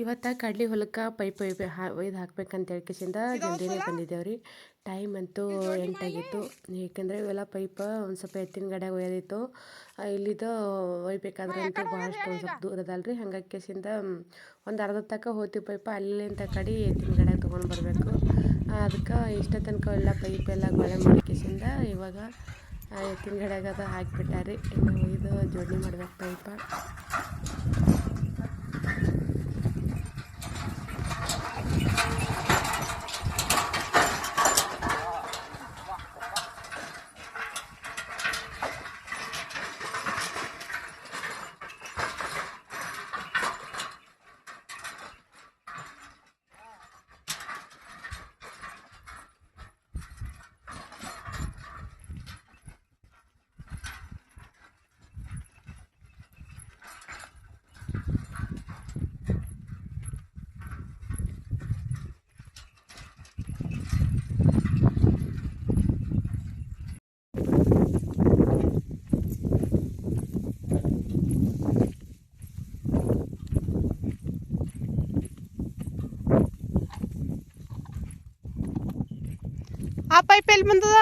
ಇವತ್ತು ಕಡ್ಲಿ ಹೊಲಕ್ಕೆ ಪೈಪ್ ಒಯ್ದು ಹಾಕ್ಬೇಕಂತ ಹೇಳ್ಕೆಸಿಂದ ಜಲ್ದಿನೇ ಬಂದಿದ್ದೇವೆ ರೀ. ಟೈಮ್ ಅಂತೂ 8 ಆಗಿತ್ತು. ಏಕೆಂದರೆ ಇವೆಲ್ಲ ಪೈಪ ಒಂದು ಸ್ವಲ್ಪ ಎತ್ತಿನ ಗಾಡ್ಯಾಗ ಒಯ್ಯೋದಿತ್ತು. ಇಲ್ಲಿದ್ದು ಒಯ್ಬೇಕಾದ್ರೆ ಅಂತೂ ಭಾಳಷ್ಟು ಒಂದು ಸ್ವಲ್ಪ ದೂರ ಅದಲ್ರಿ. ಹಂಗಾಗಿ ಕೆಸಿಂದ ಒಂದು ಅರ್ಧ ತನಕ ಹೋಗ್ತೀವಿ ಪೈಪ ಅಲ್ಲಿಂದ ಕಡೆ ಎತ್ತಿನ ಗಾಡ್ಯಾಗ ತೊಗೊಂಡು ಬರಬೇಕು. ಅದಕ್ಕೆ ಇಷ್ಟ ತನಕ ಎಲ್ಲ ಪೈಪ್ ಎಲ್ಲ ಗೊಳೆ ಮಾಡಿ ಕೆಸಿಂದ ಇವಾಗ ಎತ್ತಿನ ಗಾಡ್ಯಾಗ ಅದು ಹಾಕಿಬಿಟ್ಟಾರಿ. ಇನ್ನು ಒಯ್ದು ಜೋಡಣೆ ಮಾಡ್ಬೇಕು ಪೈಪ. ಆ ಪೈಪ್ ಎಲ್ಲಿ ಬಂದದ?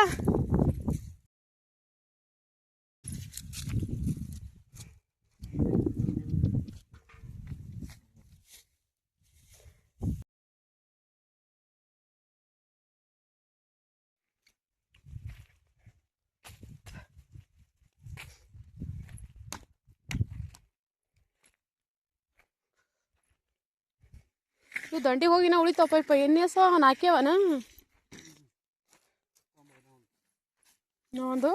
ಇವು ದಂಡಿಗೆ ಹೋಗಿನ ಉಳಿತಾವ ಪೈಪ ಎಣ್ಣೆ ಸಹ ನಾಕ್ಯವನ ಒಂದು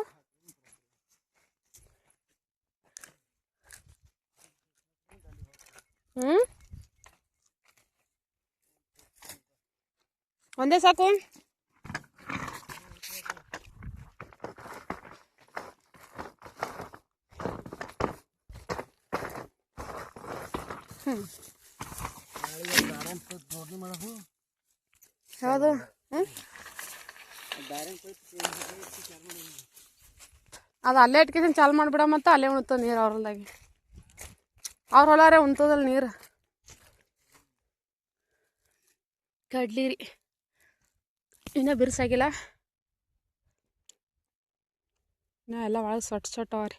ಒಂದೇ ಸಾಕು. ಯಾವುದು? ಅದು ಅಲ್ಲೇ ಇಟ್ಕೊಂಡು ಚಾಲು ಮಾಡಿಬಿಡ ಮತ್ತು ಅಲ್ಲೇ ಉಣ್ತದ ನೀರು ಅವ್ರ ಹೊಲ್ದಾಗಿ. ಅವ್ರ ಹೊಲಾರೆ ಉಣ್ತದಲ್ಲ ನೀರು. ಕಡ್ಲಿ ರೀ ಇನ್ನೂ ಬಿರ್ಸಾಗಿಲ್ಲ. ಇನ್ನೂ ಎಲ್ಲ ಒಳಗೆ ಸೊಟ್ಟು ಅವ ರೀ.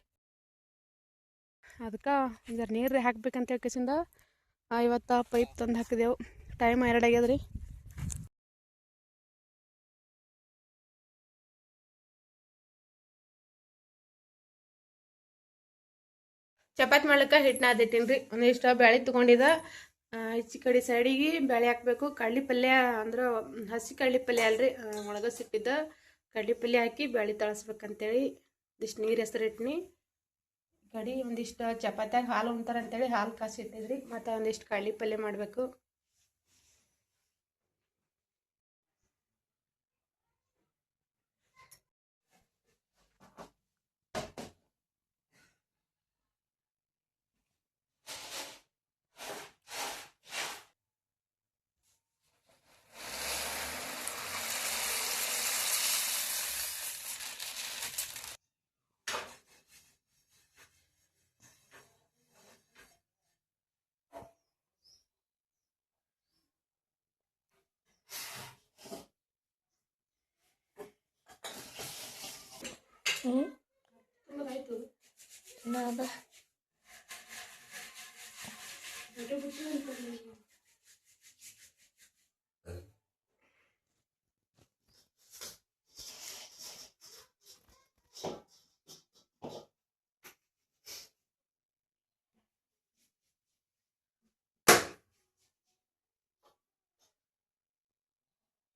ಅದಕ್ಕೆ ಒಂದರ ನೀರು ಹಾಕ್ಬೇಕಂತ ಹೇಳ್ಕೆಸಿಂದ ಇವತ್ತು ಪೈಪ್ ತಂದು ಹಾಕಿದೆವು. ಟೈಮ್ 2 ಆಗ್ಯದ ರೀ. ಚಪಾತಿ ಮಾಡ್ಲಿಕ್ಕೆ ಹಿಟ್ಟು ನಾದಿಟ್ಟಿನಿ ರೀ. ಒಂದಿಷ್ಟು ಬ್ಯಾಳೆ ತೊಗೊಂಡಿದ್ದ. ಈಚೆ ಕಡೆ ಸೈಡಿಗೆ ಬ್ಯಾಳೆ ಹಾಕಬೇಕು. ಕಡ್ಲಿ ಪಲ್ಯ ಅಂದ್ರೆ ಹಸಿ ಕಡ್ಲಿ ಪಲ್ಯ ಅಲ್ರಿ, ಒಳಗೆ ಸಿಕ್ಕಿದ್ದ ಕಡ್ಲಿ ಪಲ್ಯ ಹಾಕಿ ಬ್ಯಾಳೆ ತಳಸ್ಬೇಕಂತೇಳಿ ಇದಿಷ್ಟು ನೀರು ಹೆಸರಿಟ್ಟಿನಿ. ಕಡೆ ಒಂದಿಷ್ಟು ಚಪಾತಿಯಾಗ ಹಾಲು ಉಣ್ತಾರಂತೇಳಿ ಹಾಲು ಕಾಸಿ ಇಟ್ಟಿದ್ರಿ. ಮತ್ತು ಒಂದಿಷ್ಟು ಕಡ್ಲಿ ಪಲ್ಯ ಮಾಡಬೇಕು.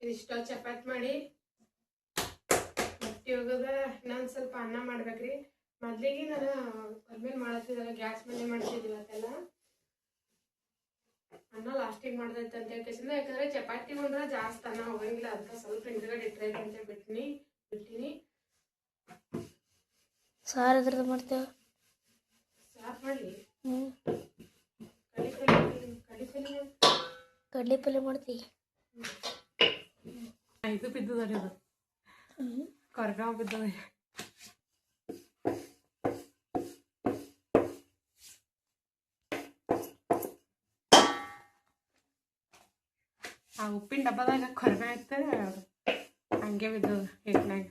ಇದಿಷ್ಟು ಚಪಾತಿ ಮಾಡಿ ಮೊಟ್ಟಿ ಹೋಗದ. ಇನ್ನೊಂದು ಸ್ವಲ್ಪ ಅನ್ನ ಮಾಡ್ಬೇಕ್ರಿ. ಮೊದ್ಲಿಗೆ ನಾನು ಅದ್ಮೇಲೆ ಮಾಡತ್ತಿದ್ದಲ್ಲ, ಗ್ಯಾಸ್ ಮೇಲೆ ಮಾಡ್ತಿದ್ದಿಲ್ಲ ಅದೆಲ್ಲ. ಅನ್ನ ಲಾಸ್ಟಿಗೆ ಮಾಡ್ದೈತೆ ಅಂತ ಹೇಳ್ಕೆಸಿಂದ, ಯಾಕಂದ್ರೆ ಚಪಾತಿ ಬಂದ್ರೆ ಜಾಸ್ತಿ ಅನ್ನ ಹೋಗಂಗಿಲ್ಲ. ಅದಕ್ಕೆ ಸ್ವಲ್ಪ ಹಿಂದ್ಗಡೆ ಇಟ್ಟೈತೆ ಅಂತ ಬಿಟ್ಟಿನಿ. ಸಾರು ಅದ್ರದ್ದು ಮಾಡ್ತೇವೆ. ಸಾರು ಮಾಡಲಿ. ಕಡ್ಲಿ ಪಲ್ಯ ಮಾಡ್ತೀವಿ. ಇದು ಬಿದ್ದದ, ಕರ್ಬೇವು ಬಿದ್ದದ. ಆ ಉಪ್ಪಿನ ಡಬ್ಬದಾಗ ಕೊರಮೆ ಆಯ್ತು ಹಂಗೆ ಬಿದ್ದು ಹಿಟ್ನಾಗ.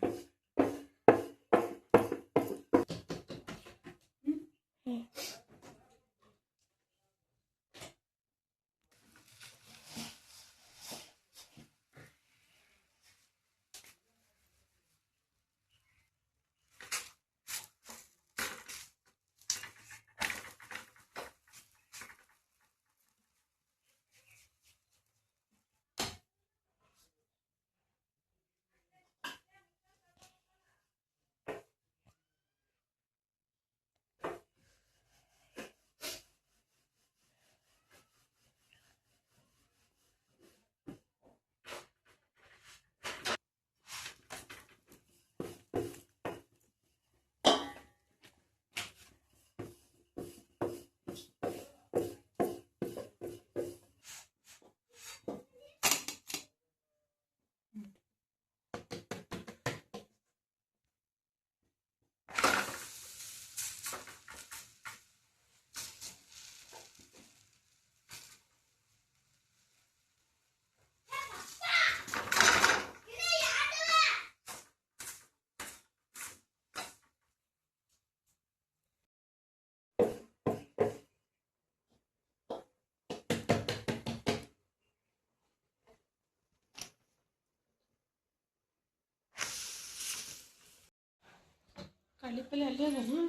ಕಡ್ಲಿಪಲ್ಲೆ ಅಲ್ಲೇ ಅದನು.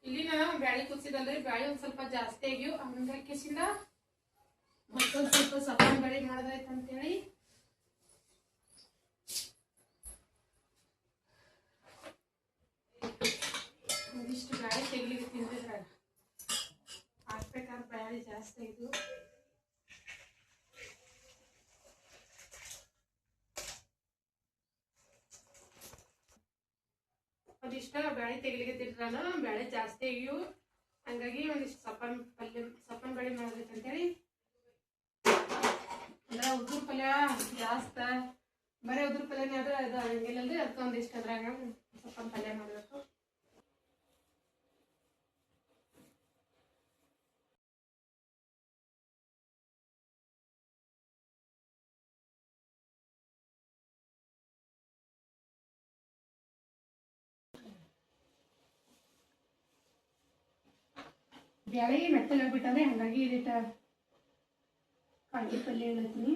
ಇಲ್ಲಿ ನಾನು ಬ್ಯಾಳಿ ಕುದಿಸಿದಲ್ರಿ, ಬ್ಯಾಳಿ ಒಂದ್ ಸ್ವಲ್ಪ ಜಾಸ್ತಿ ಆಗ್ಯವು. ಹಂಗಾಕಿಸಿಂದ ಮತ್ತೊಂದ್ ಸ್ವಲ್ಪ ಸಪ್ಪನ್ ಬ್ಯಾಳಿ ಮಾಡೋದಾಯ್ತು ಅಂತೇಳಿ ಒಂದಿಷ್ಟು ಬ್ಯಾಳಿ ತೆಗಿಲಿಕ್ಕೆ ತಿಂದಿದ್ರಾಗ ಹಾಕ್ಬೇಕಾದ್ರೆ ಬ್ಯಾಳಿ ಜಾಸ್ತಿ ಆಗಿದ್ವು. ಒಂದಿಷ್ಟ ಬ್ಯಾಳಿ ತೆಗಿಲಿಕ್ಕೆ ತಿಂದ್ರಾನ ಬ್ಯಾಳಿ ಜಾಸ್ತಿ ಆಗ್ಯವು. ಹಂಗಾಗಿ ಒಂದಿಷ್ಟು ಸಪ್ಪನ್ ಬ್ಯಾಳಿ ಮಾಡೋದೈತಂತೇಳಿ ಅಂದ್ರೆ ಉದುರು ಪಲ್ಯ ಜಾಸ್ತಿ ಬರೀ ಉದುರು ಪಲ್ಯನೇ ಆದ್ರೆ ಅದು ಹಂಗಿಲ್ಲಲ್ರಿ, ಅದಕ್ಕೆ ಒಂದಿಷ್ಟು ಅದ್ರಾಗ ಸಪ್ಪನ್ ಪಲ್ಯ ಮಾಡಬೇಕು. ಬ್ಯಾಳಿ ಮೆತ್ತಗೆ ಆಗ್ಬಿಟ್ಟಂದ್ರೆ ಹಂಗಾಗಿ ಇದೀಟ ಕಾಯಿ ಪಲ್ಯ ಹೇಳ್ತೀನಿ.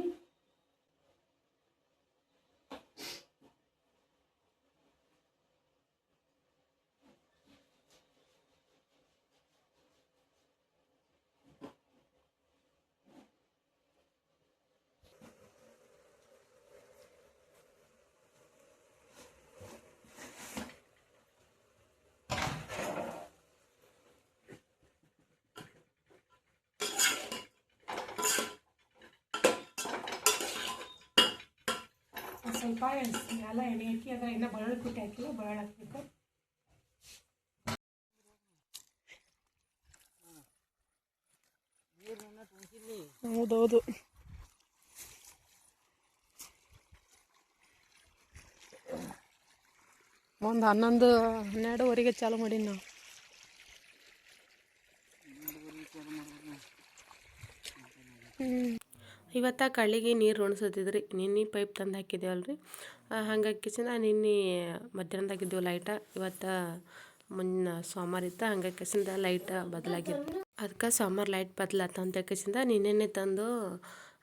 ಸ್ವಲ್ಪ ಎಲ್ಲ ಎಣ್ಣೆ ಹಾಕಿ ಅದ್ರ ಇನ್ನು ಬೆಳ್ಳುಳ್ಳಿ ಕುಟ್ಟಿ ಹಾಕಿಲ್ಲ, ಬೆಳ್ಳುಳ್ಳಿ ಹಾಕ್ಬೇಕು. ಹೌದೌದು, ಒಂದು 11-12ವರೆಗೆ ಚಾಲು ಮಾಡೀನಿ ನಾವು. ಇವತ್ತು ಕಳ್ಳಿಗೆ ನೀರು ಒಣಸತ್ತಿದ್ರಿ. ನಿನ್ನೆ ಪೈಪ್ ತಂದು ಹಾಕಿದ್ದೇವಲ್ರಿ, ಹಂಗಾಕಿಸಿಂದ ನಿನ್ನೆ ಮಧ್ಯಾಹ್ನದಾಗಿದ್ದೇವು ಲೈಟ. ಇವತ್ತು ಸೋಮವಾರ ಇತ್ತು, ಹಂಗಾಕಿಸಿಂದ ಲೈಟ್ ಬದಲಾಗಿತ್ತು. ಅದಕ್ಕೆ ಸೋಮವಾರ ಲೈಟ್ ಬದಲಾತ ಅಂತ ಹಾಕಿಸಿಂದ ನಿನ್ನೆನೆ ತಂದು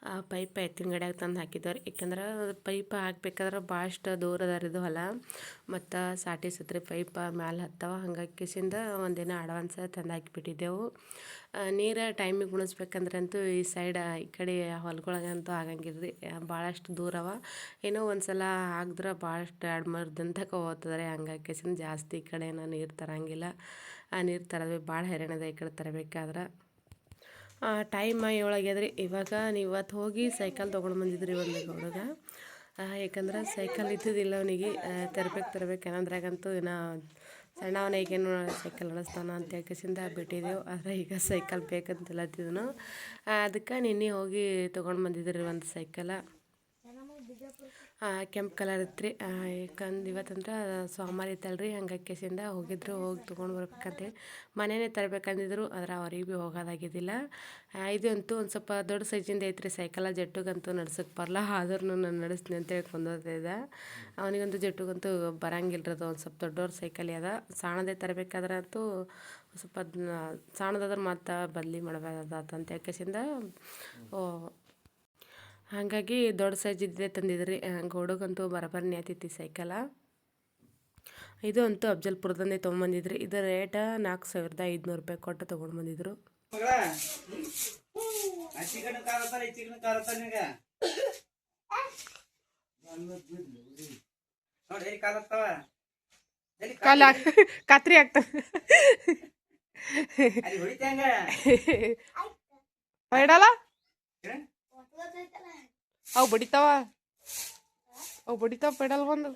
ಆ ಪೈಪ್ ಎತ್ತಿನ ಗಡ್ಯಾಗ ತಂದು ಹಾಕಿದ್ದವ್ರಿ. ಯಾಕಂದ್ರೆ ಪೈಪ್ ಹಾಕ್ಬೇಕಾದ್ರೆ ಭಾಳಷ್ಟು ದೂರ ಅದಾರ ಇದು ಹೊಲ, ಮತ್ತು ಸಾಟಿ ಸುತ್ರಿ ಪೈಪ ಮ್ಯಾಲೆ ಹತ್ತವ. ಹಂಗಾಗಿ ಕಿಸಿಂದ ಒಂದಿನ ಅಡ್ವಾನ್ಸ್ ತಂದು ಹಾಕಿಬಿಟ್ಟಿದ್ದೆವು. ನೀರು ಟೈಮಿಗೆ ಉಣಿಸ್ಬೇಕಂದ್ರಂತೂ ಈ ಸೈಡ್ ಈ ಕಡೆ ಹೊಲ್ಗೊಳಗಂತೂ ಆಗಂಗಿಲ್ರಿ, ಭಾಳಷ್ಟು ದೂರವ. ಏನೋ ಒಂದು ಸಲ ಹಾಕಿದ್ರೆ ಭಾಳಷ್ಟು 2-3 ದಿನ ತನಕ ಹೋಗ್ತದ್ರಿ. ಹಂಗಾಗಿ ಕಿಸಿಂದ ಜಾಸ್ತಿ ಈ ಕಡೆ ಏನೋ ನೀರು ತರಂಗಿಲ್ಲ. ಆ ನೀರು ತರೋದು ಭಾಳ ಹೈರಾಣದ ಈ ಕಡೆ ತರಬೇಕಾದ್ರೆ. ಟೈಮ್ 7 ಆಗ್ಯದ್ರಿ. ಇವಾಗ ಇವತ್ತು ಹೋಗಿ ಸೈಕಲ್ ತೊಗೊಂಡು ಬಂದಿದ್ರಿ ಒಂದು ಹುಡುಗ. ಯಾಕಂದ್ರೆ ಸೈಕಲ್ ಇದ್ದಿದ್ದಿಲ್ಲ ಅವನಿಗೆ, ತರಬೇಕು ಅನ್ನೋದ್ರಾಗಂತೂ ಏನೋ ಸಣ್ಣವನಿಗೇನು ಸೈಕಲ್ ನಡೆಸ್ತಾನ ಅಂತ ಹೇಳ್ಕೇಸಿಂದ ಬಿಟ್ಟಿದ್ದೆವು. ಆದರೆ ಈಗ ಸೈಕಲ್ ಬೇಕಂತಲತ್ತಿದ್ನು. ಅದಕ್ಕೆ ನಿನ್ನೆ ಹೋಗಿ ತೊಗೊಂಡು ಬಂದಿದ್ರಿ ಒಂದು ಸೈಕಲ. ಕೆಂಪು ಕಲರ್ ಇತ್ತು ರೀ. ಯಾಕಂದ್ರೆ ಇವತ್ತಂದ್ರೆ ಸೋಮವಾರ ಇತ್ತಲ್ರಿ, ಹಂಗಾಗಿ ಕೇಸಿಂದ ಹೋಗಿ ತೊಗೊಂಡು ಬರ್ಬೇಕಂತೇಳಿ ಮನೆಯೇ ತರಬೇಕಂದಿದ್ರು. ಆದರೆ ಅವ್ರಿಗೆ ಭೀ ಹೋಗೋದಾಗಿದ್ದಿಲ್ಲ. ಇದು ಅಂತೂ ಒಂದು ಸ್ವಲ್ಪ ದೊಡ್ಡ ಸೈಜಿಂದ ಐತ್ರಿ ಸೈಕಲ. ಜಟ್ಟಗಂತೂ ನಡ್ಸಕ್ಕೆ ಬರಲ್ಲ, ಆದ್ರೂ ನಾನು ನಡೆಸ್ತೀನಿ ಅಂತೇಳಿ ಕೊಂದೋದಿದ್ದೆ. ಅವನಿಗಂತೂ ಜಟ್ಟಗಂತೂ ಬರಂಗಿಲ್ಲ ಅದು, ಒಂದು ಸ್ವಲ್ಪ ದೊಡ್ಡವ್ರ ಸೈಕಲ್ ಅದ. ಸಾಣದೇ ತರಬೇಕಾದ್ರೆ ಅಂತೂ ಸ್ವಲ್ಪ ಸಾಣದಾದ್ರೆ ಮತ್ತು ಬದಲಿ ಮಾಡಬೇಕಾದ ಅಂತ ಹೇಳ್ಕೇಸಿಂದ ಹಾಗಾಗಿ ದೊಡ್ಡ ಸೈಜ್ ಇದ್ದೇ ತಂದಿದ್ರಿ. ಹುಡುಗಂತೂ ಬರಬರ್ನಿ ಆತೈತಿ ಸೈಕಲ. ಇದು ಅಂತೂ ಅಫ್ಜಲ್ಪುರದಂದೇ ತೊಗೊಂಬಂದಿದ್ರಿ. ಇದು ರೇಟ 4500 ರೂಪಾಯಿ ಕೊಟ್ಟು ತೊಗೊಂಡು ಬಂದಿದ್ರು. ಕತ್ರಿ ಆಗ್ತದೆ ಹೊಯ್ಡಲ್ಲ, ಅವು ಬಡಿತಾವ ಪೆಡಲ್ ಬಂದು.